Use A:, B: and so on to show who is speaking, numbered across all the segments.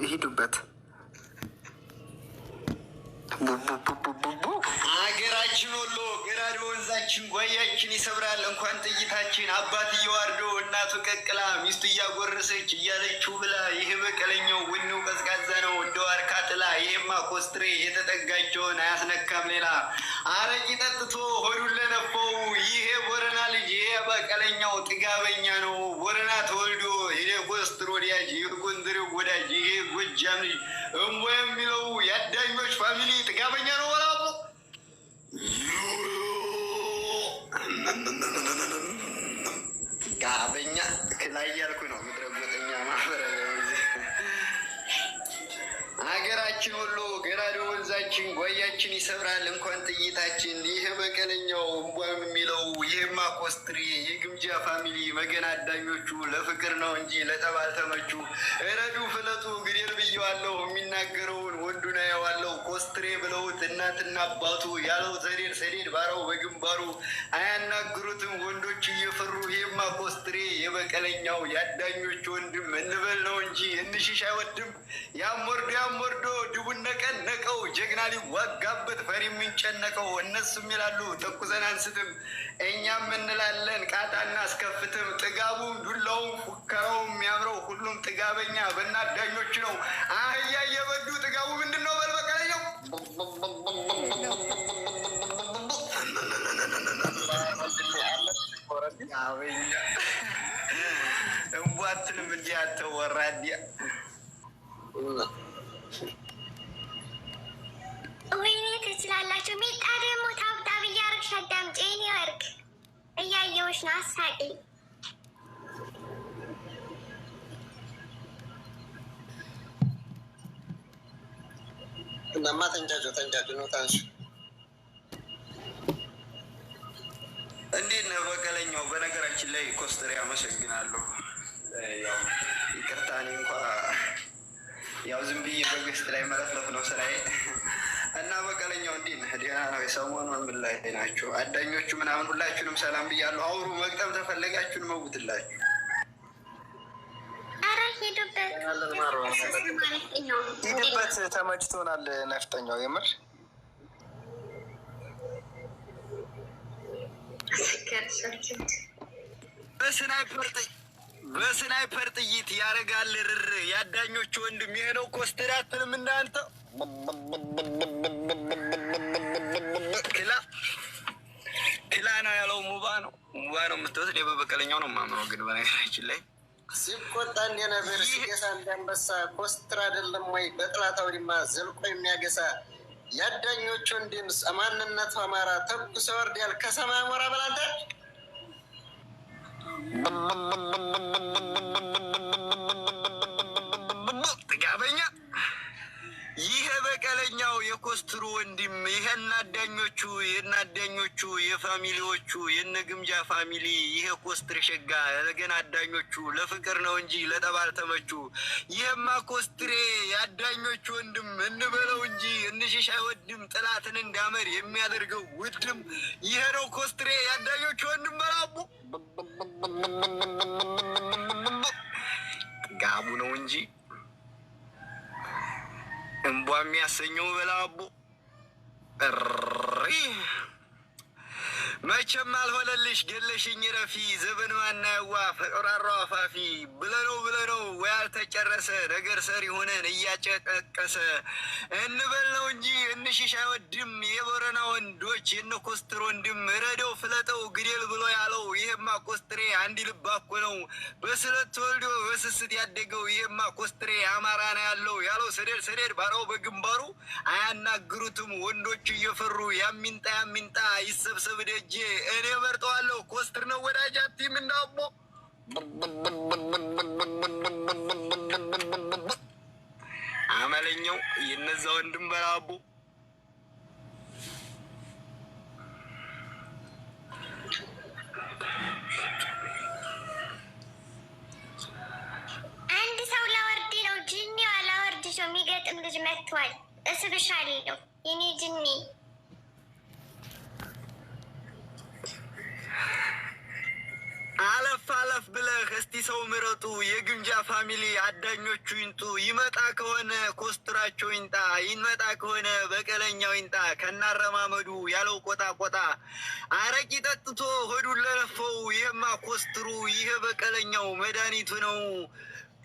A: ሂዱበት።
B: ሀገራችን ወሎ ገራዶ ወንዛችን ጓያችን ይሰብራል እንኳን ጥይታችን። አባትየው አርዶ እናቱ ቀቅላ ሚስቱ እያጎረሰች እያለችው ብላ። ይህ በቀለኛው ወኔው ቀዝቃዛ ነው እንደ ዋርካ ጥላ። ይሄማ ኮስትሬ የተጠጋቸውን አያስነካም ሌላ። አረቂ ጠጥቶ ሆዱን ለነፈው ይሄ ቦረና ልጅ። ይሄ በቀለኛው ጥጋበኛ ነው ቦረና ተወልዶ። ይሄ ኮስትር ወዳጅ ይህ ጎንደሬው ወዳጅ። ይሄ ጎጃም ልጅ እምቦ የሚለው የአዳኞች ፋሚሊ ጥጋበኛ ነው። ወላቡ ጋበኛ ክላይ ያልኩ ነው ምድረጎጠኛ ማህበረ ሀገራችን ወሎ ገራዶ ወንዛችን ጓያችን ይሰብራል እንኳን ጥይታችን። ይህ በቀለኛው እንቧም የሚለው ይህማ ኮስትሬ የግምጃ ፋሚሊ መገና አዳኞቹ ለፍቅር ነው እንጂ ለጠብ አልተመቹ። እረዱ ፍለጡ ግዴር ብየዋለሁ የሚናገረውን ወንዱን አየዋለሁ። ኮስትሬ ብለውት እናትና አባቱ ያለው ሰዴድ ሰዴድ ባራው በግንባሩ አያናግሩትም ወንዶች እየፈሩ። ይህማ ኮስትሬ የበቀለኛው የአዳኞች ወንድም እንበል ነው እንጂ እንሽሽ አይወድም። ያሞርዶ ድቡን ነቀነቀው ጀግና ሊዋጋበት ፈሪ የሚንጨነቀው። እነሱም ይላሉ ተኩሰን አንስትም እኛም እንላለን ቃጣና አስከፍትም። ጥጋቡም ዱላውም ፉከራውም የሚያምረው ሁሉም ጥጋበኛ በናዳኞች ነው። አህያ እየበዱ ጥጋቡ ምንድን ነው በልበቀለኛው እንቧትንም እንዲያተው ወራዲያ
C: ወይኔ ትችላላችሁ። ሚጣ ደግሞ ታብታብ እያረግሽ አዳምጪ። የኔ ወርቅ እያየሁሽ ነው። አሳቂ
D: እናማ ተንጫጩ ነው ታንሱ።
B: እንዴት ነህ በቀለኛው? በነገራችን ላይ ኮስትሬ አመሰግናለሁ። ያው ይቅርታ እኔ እንኳ ያው ዝም ብዬ በገስት ላይ መለፍለፍ ነው ስራዬ። እና በቀለኛው እንዴት ነህ? ደህና ነው? የሰሞኑን ምን ላይ ናቸው? አዳኞቹ ምናምን ሁላችሁንም ሰላም ብያለሁ። አውሩ። መግጠም ተፈለጋችሁን መውትላችሁ።
C: ኧረ ሂዱበት፣
A: ተመችቶናል። ነፍጠኛው የምር
B: በስናይፐር ጥይት ያረጋል ርር የአዳኞቹ ወንድም። ይሄ ነው ኮስትሬ አትልም እናንተ። ክላ ነው ያለው ሙባ ነው የምትወት። እኔ በበቀለኛው ነው የማምነው። ግን በነገራችን ላይ
D: ሲቆጣ እንደ ነበር ሲገሳ እንዳንበሳ ኮስትር አይደለም ወይ በጥላት አውድማ ዘልቆ የሚያገሳ። የአዳኞቹ ወንድም ማንነቱ አማራ ተኩስ ወርዳል ከሰማይ ሞራ በላንተ
B: ጥጋበኛ። ይሄ በቀለኛው የኮስትሩ ወንድም። ይሄ የናዳኞቹ የፋሚሊዎቹ የነግምጃ ፋሚሊ። ይሄ ኮስትር ሸጋ ለገና አዳኞቹ ለፍቅር ነው እንጂ ለጠብ አልተመቹ። ይሄማ ኮስትሬ የአዳኞቹ ወንድም እንበለው እንጂ እንሽሽ አይወድም። ጥላትን እንዳመር የሚያደርገው ውድም። ይሄ ነው ኮስትሬ የአዳኞቹ ወንድም በላቡ ጥጋቡ ነው እንጂ እንቧ የሚያሰኘው በላቡ እሪ። መቼም አልሆነልሽ ገለሽኝ ረፊ። ዘበን ማናየዋ ፈቆራራው አፋፊ። ብለነው ወይ አልተጨረሰ ነገር ሰሪ ሆነን እያጨቀቀሰ። እንበል ነው እንጂ እንሽሽ አይወድም። የቦረና ወንዶች የነ ኮስትር ወንድም። ረደው ፍለጠው ግዴል ብሎ ያለው ይሄማ ኮስትሬ አንድ ልባኮ ነው። በስለት ተወልዶ በስስት ያደገው ይሄማ ኮስትሬ አማራ ነው ያለው ሰዴድ ባራው በግንባሩ። አያናግሩትም ወንዶች እየፈሩ። ያሚንጣ ይሰብሰብ ደጅ እኔ መርጠዋለሁ። ኮስትር ነው ወዳጃት ምንዳቦ አመለኛው የነዛ ወንድም በላቦ
C: አንድ ሰው ላወርድ ነው። ጅኒዋ ላወርድ ሰው የሚገጥም ልጅ መጥቷል። እስብሻለሁ የኔ ጅኒ።
B: አለፍ ብለህ እስቲ ሰው ምረጡ። የግምጃ ፋሚሊ አዳኞቹ ይንጡ። ይመጣ ከሆነ ኮስትራቸው ይንጣ። ይመጣ ከሆነ በቀለኛው ይንጣ። ከናረማመዱ ያለው ቆጣ አረቂ ጠጥቶ ሆዱን ለለፈው። ይሄማ ኮስትሩ ይሄ በቀለኛው መድኃኒቱ ነው።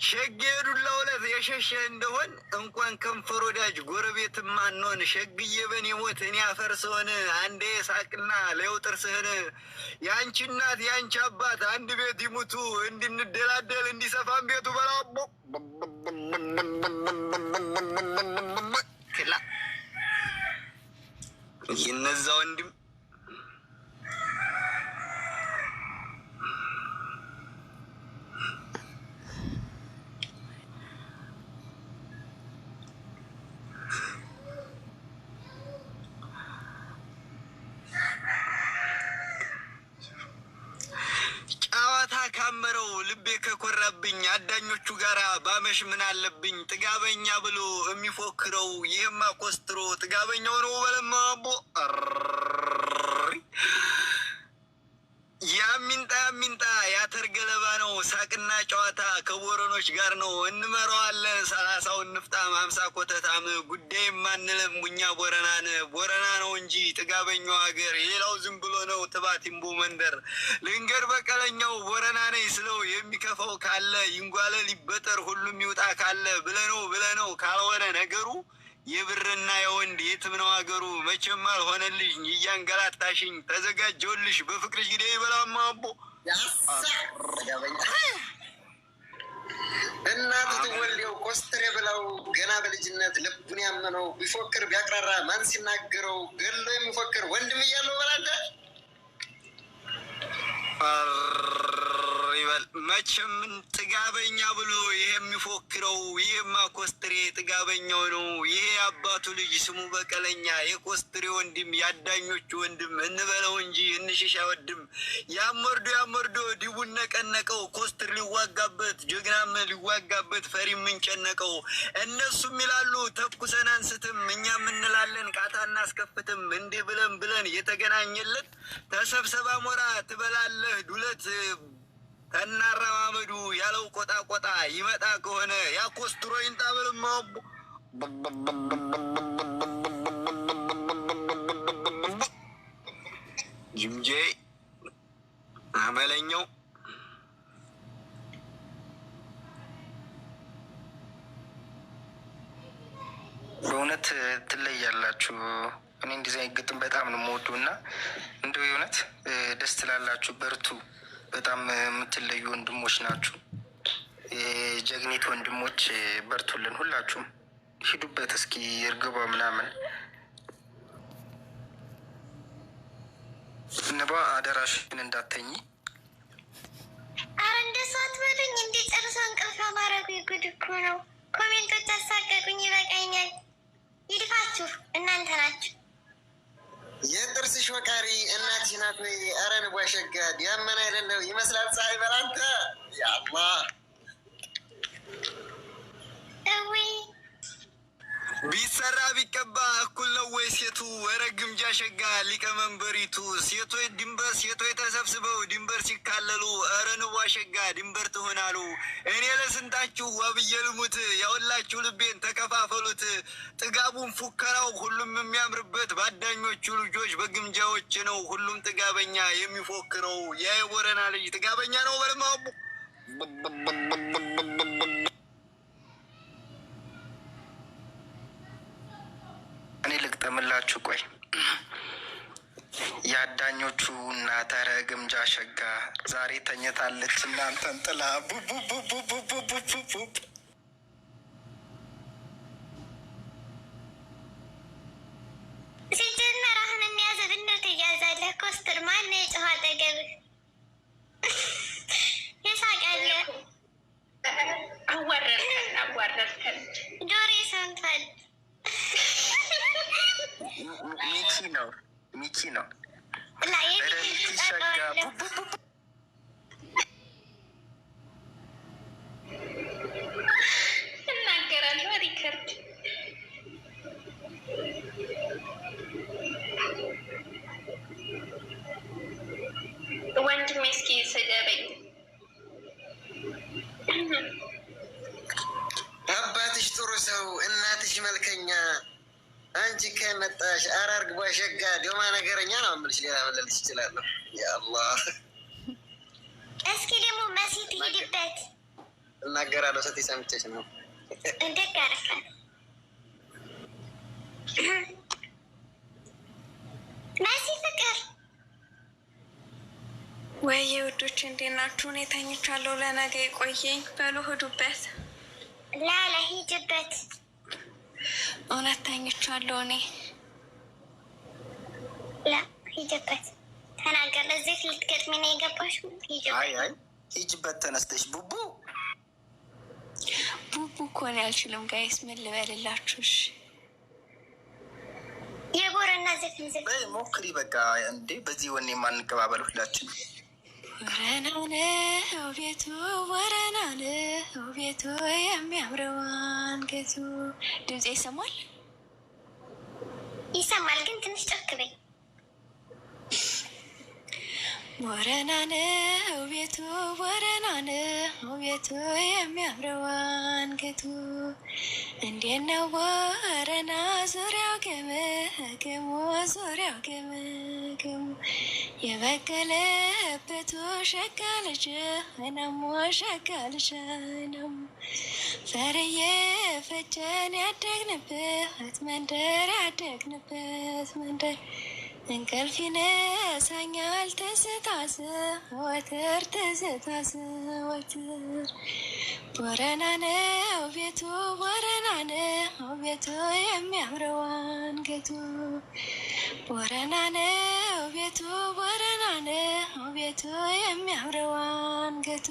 B: ሸጌ ዱላ ውለት የሸሸ እንደሆን እንኳን ከንፈር ወዳጅ ጎረቤትም ማንሆን። ሸግዬ በኔ ሞት እኔ አፈር ስሆን አንዴ ሳቅና ለየው ጥርስህን። የአንቺ እናት የአንቺ አባት አንድ ቤት ይሙቱ። እንድንደላደል እንዲሰፋም ቤቱ በላቦ ክላ ይነዛ ወንድም ካመረው ልቤ ከኮራብኝ አዳኞቹ ጋራ ባመሽ ምን አለብኝ። ጥጋበኛ ብሎ የሚፎክረው ይህማ ኮስትሮ ጥጋበኛው ነው በለማቦ ያሚንጣ ያተር ገለባ ነው። ሳቅና ጨዋታ ከቦረኖች ጋር ነው። እንመራዋለን 30 ንፍጣም 50 ኮተታም። ጉዳይ ማንለም ሙኛ ቦረና ነው እንጂ ጥጋበኛው ሀገር ሌላው ዝም ብሎ ነው። ትባቲምቦ መንደር ልንገር በቀለኛው ቦረና ነኝ ስለው የሚከፋው ካለ ይንጓለል ይበጠር ሁሉም ይውጣ ካለ ብለነው ካልሆነ ነገሩ የብርና የወንድ የትም ነው አገሩ። መቼም አልሆነልሽ እያንገላታሽኝ ተዘጋጀውልሽ በፍቅርሽ ጊዜ ይበላማ አቦ
D: እናቱ ትወልደው ኮስትሬ ብለው ገና በልጅነት ልቡን ያመነው ቢፎክር ቢያቅራራ ማን ሲናገረው ገሎ የሚፎክር ወንድም እያለው በላደ
B: ይበል መቼም ጥጋበኛ ብሎ ይሄ የሚፎክረው ይሄማ ኮስትሬ ጥጋበኛው ነው። ይሄ አባቱ ልጅ ስሙ በቀለኛ የኮስትሬ ወንድም ያዳኞቹ ወንድም እንበለው እንጂ እንሽሽ አይወድም። ያመርዶ ዲቡን ነቀነቀው ኮስትር ሊዋጋበት ጀግናም ሊዋጋበት ፈሪ ምንጨነቀው። እነሱም ይላሉ ተኩሰን አንስትም እኛም እንላለን ቃታ እናስከፍትም። እንዲህ ብለን የተገናኘለት ተሰብሰባ ሞራ ትበላለህ ዱለት ተናረማመዱ ያለው ቆጣ ይመጣ ከሆነ ያኮስትሮ ይንጣ በልማው ጅምጄ አመለኛው
A: በእውነት ትለያላችሁ። እኔ እንደዚህ አይነት ግጥም በጣም ነው የምወደው እና እንደው የእውነት ደስ ትላላችሁ። በርቱ። በጣም የምትለዩ ወንድሞች ናችሁ። የጀግኒት ወንድሞች በርቱልን። ሁላችሁም ሂዱበት። እስኪ እርግቧ ምናምን እንባ አደራሽን እንዳተኝ።
C: አረ እንደሱ አትበሉኝ። እንዴ ጨርሶ እንቅልፍ ማረጉ ጉድ እኮ ነው። ኮሜንቶች አሳቀቁኝ። ይበቃኛል። ይድፋችሁ እናንተ ናችሁ።
D: የጥርስሽ ወቃሪ እናትሽ ናት ወይ? አረ ንቧ ሸጋ ዲያመና አይደለው ይመስላል ፀሐይ በላንተ ያማ
B: ቢሰራ ቢቀባ እኩል ነው ወይ ሴቱ? ወረ ግምጃ ሸጋ ሊቀመንበሪቱ ሴቶች ተሰብስበው ድንበር ሲካለሉ እረ ንቧ ሸጋ ድንበር ትሆናሉ። እኔ ለስንታችሁ ዋብዬ ልሙት ያውላችሁ ልቤን ተከፋፈሉት። ጥጋቡን ፉከራው ሁሉም የሚያምርበት ባዳኞቹ ልጆች በግምጃዎች ነው። ሁሉም ጥጋበኛ የሚፎክረው ያ የቦረና ልጅ ጥጋበኛ ነው በልማቡ
A: እኔ ልግጠምላችሁ። ቆይ የአዳኞቹ እናት ኧረ ግምጃ ሸጋ ዛሬ ተኝታለች እናንተን ጥላ ቡቡቡቡቡቡቡ
C: ሲጀመር አሁን የሚያዘብ እንዴት እያዛለህ? ኮስትር ማን የጨዋ አጠገብህ የሳቃለ
E: አዋረድከን
C: ጆሬ ሰምቷል።
A: ሚኪ ነው
C: ሸጋ
E: እናገራለሁ። ሪከርድ ወንድሜ እስኪ ስደበኝ
D: መልከኛ አንቺ ከመጣሽ አራርግቧ ሸጋ ዶማ ነገረኛ ነው የምልሽ። ሌላ መለልሽ ይችላለሁ። ያአላህ
C: እስኪ ደግሞ መሲ ትሄድበት
D: እናገራለሁ። ሰት ሰምቼሽ ነው
C: እንደጋረፈ መሲ ፍቅር
E: ወይ ውዶች እንዴት ናችሁ? እኔ ተኝቻለሁ። ለነገ የቆየኝ በሉ ሂዱበት።
C: ላላ ሂጅበት።
E: እውነት ተኝቻለሁ እኔ።
C: ላ ሂጅበት ተናገር። እዚህ ልትገጥሚ ነው የገባሽው?
A: አይ አይ ሂጅበት ተነስተሽ ቡቡ
E: ቡቡ እኮ እኔ አልችልም ጋይስ፣ ምን ልበልላችሁ? እሺ
C: የቦረና ዘፍን
A: በይ ሞክሪ በቃ። እንዴ በዚህ ወኔ የማንቀባበል ሁላችን።
E: ወረና ነው ቤቱ፣ ወረና ነው ቤቱ፣ የሚያምረው አንገቱ። ድምፄ ይሰማል?
C: ይሰማል፣ ግን ትንሽ ጮክ በይ።
E: ወረና ነው ቤቱ፣ ወረና ነው ቤቱ፣ የሚያምረው አንገቱ። እንዴት ነው ወረና ዙሪያው ገመገሙ፣ ዙሪያው ገመገሙ። የበቀለበቱ ሸጋ ልጅ ነሞ፣ ሸጋ ልጅ ነሞ። ፈርዬ ፈጀን ያደግንበት መንደር፣ ያደግንበት መንደር። እንቅልፍ ይነሳኛል ትዝታ ዘወትር፣ ትዝታ ዘወትር። ቦረና ነው ቤቱ፣ ቦረና ነው ቤቱ፣ የሚያምረው አንገቱ። ቦረና ነው ቤቱ፣ ቦረና ነው ቤቱ፣ የሚያምረው አንገቱ።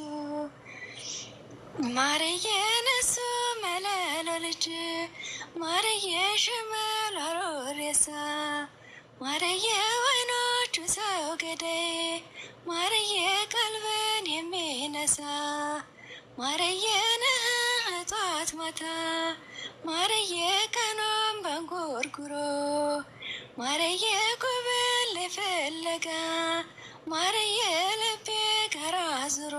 E: ማርዬ ነሱ መለሎ ልጅ፣ ማርዬ ሽመል አሮሬሳ፣ ማርዬ ወይኖቹ ሰው ገዳይ፣ ማርዬ ቀልብን የሚነሳ፣ ማርዬ ነህ ጧት ማታ፣ ማርዬ ቀኑን በንጉርጉሮ፣ ማርዬ ጉብል ፍለጋ፣ ማርዬ ልቤ ጋራ ዙሮ።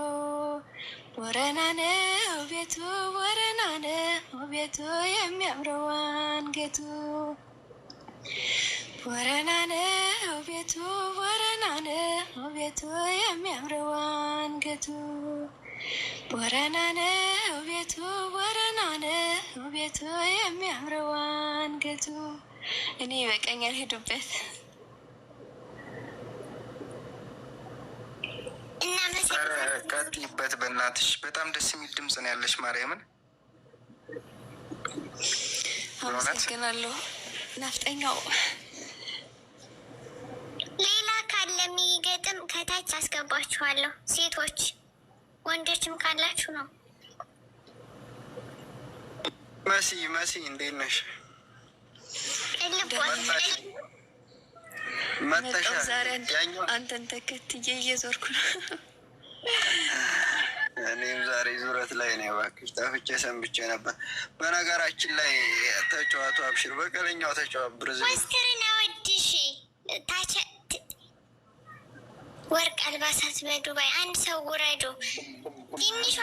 E: ቦረና ነው ቤቱ፣ ቦረና ነው ቤቱ፣ የሚያምረው አንገቱ። ቦረና ነው ቤቱ፣ ቦረና ነው ቤቱ፣ የሚያምረው አንገቱ። ቦረና ነው ቤቱ፣ ቦረና ነው ቤቱ፣ የሚያምረው አንገቱ። እኔ ይበቃኛል፣ ሄዱበት።
A: ቀጥይበት በእናትሽ። በጣም ደስ የሚል ድምፅ ነው ያለሽ ማርያምን።
E: አመሰግናለሁ ናፍጠኛው።
C: ሌላ ካለ የሚገጥም ከታች አስገባችኋለሁ። ሴቶች ወንዶችም ካላችሁ ነው።
A: መሲ መሲ እንዴት ነሽ?
E: መጣሁ ዛሬ አንተን ተከትዬ እየዞርኩ ነው።
A: እኔም ዛሬ ዙረት ላይ ነው። እባክሽ ጠፍቼ ሰንብቼ ነበር። በነገራችን ላይ ተጫዋቱ አብሽር፣ በቀለኛው ተጫዋት ብርዝ
C: ወስትርና ወድሽ ወርቅ አልባሳት በዱባይ አንድ ሰው ውረዱ። ትንሿ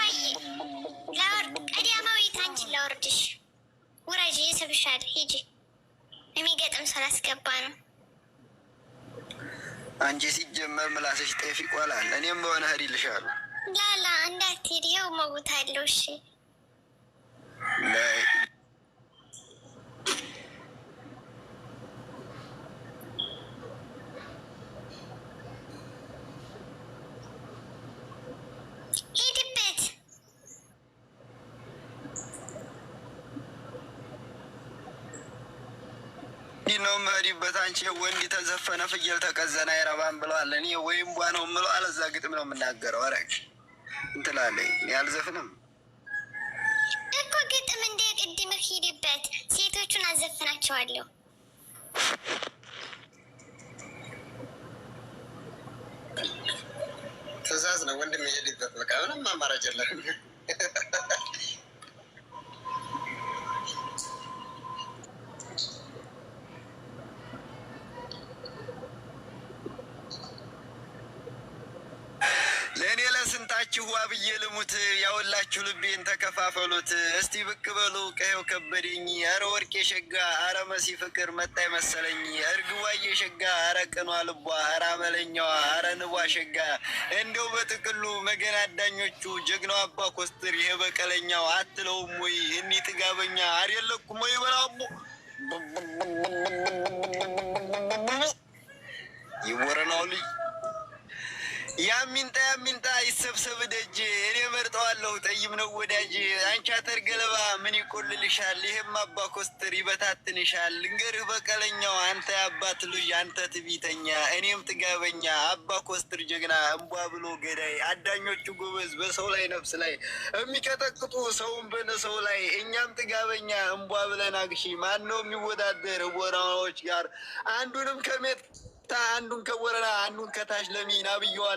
C: ላወርድ ቀዳማዊት አንቺን ላወርድሽ። ውረጅ፣ ይስብሻል። ሂጂ። የሚገጥም ሰው ላስገባ ነው።
A: አንቺ ሲጀመር ምላስሽ ጤፍ ይቆላል። እኔም በሆነ ህድ ይልሻሉ።
C: ላላ እንዳትሄድ፣ ይኸው መቡት አለው። እሺ ሂድበት።
A: እንዲህ ነው የምሄድበት። አንቺ ወንድ ተዘፈነ ፍየል ተቀዘነ አይረባም ብለዋል። እኔ ወይም ቧ ነው የምለው፣ አለዛ ግጥም ነው የምናገረው። አረግ እንትላለኝ ያልዘፍንም
C: እኮ ግጥም እንደ ቅድም ሂድበት። ሴቶቹን አዘፍናቸዋለሁ።
D: ትእዛዝ ነው ወንድም የሄድበት። በቃ ምንም አማራጭ የለም።
A: ለእኔ ለስንታችሁ
B: ዋብዬ ልሙት ያወላችሁ ልቤን ተከፋፈሉት። እስቲ ብቅ በሉ ቀየው ከበደኝ። አረ ወርቄ ሸጋ አረ መሲ ፍቅር መጣይ መሰለኝ። እርግቧዬ ሸጋ አረ ቅኗ ልቧ አረ አመለኛዋ አረ ንቧ ሸጋ። እንደው በጥቅሉ መገን አዳኞቹ ጀግናው አባ ኮስትር ይሄ በቀለኛው አትለውም ወይ እኒ ጥጋበኛ አርየለኩም ወይ በላቡ ይወረናው ልጅ ያሚንጣ ይሰብሰብ ደጅ እኔ መርጠዋለሁ ጠይም ነው ወዳጅ። አንቺ አተር ገለባ ምን ይቆልልሻል? ይሄም አባ ኮስትር ይበታትንሻል። ልንገርህ በቀለኛው አንተ የአባት ልጅ አንተ ትቢተኛ እኔም ጥጋበኛ። አባ ኮስትር ጀግና እምቧ ብሎ ገዳይ። አዳኞቹ ጎበዝ በሰው ላይ ነፍስ ላይ የሚቀጠቅጡ ሰውን በነሰው ላይ። እኛም ጥጋበኛ እምቧ ብለን አግሺ። ማን ነው የሚወዳደር ቦራዎች ጋር? አንዱንም ከሜት አንዱን ከወረራ አንዱን ከታች ለሚና ብየዋል።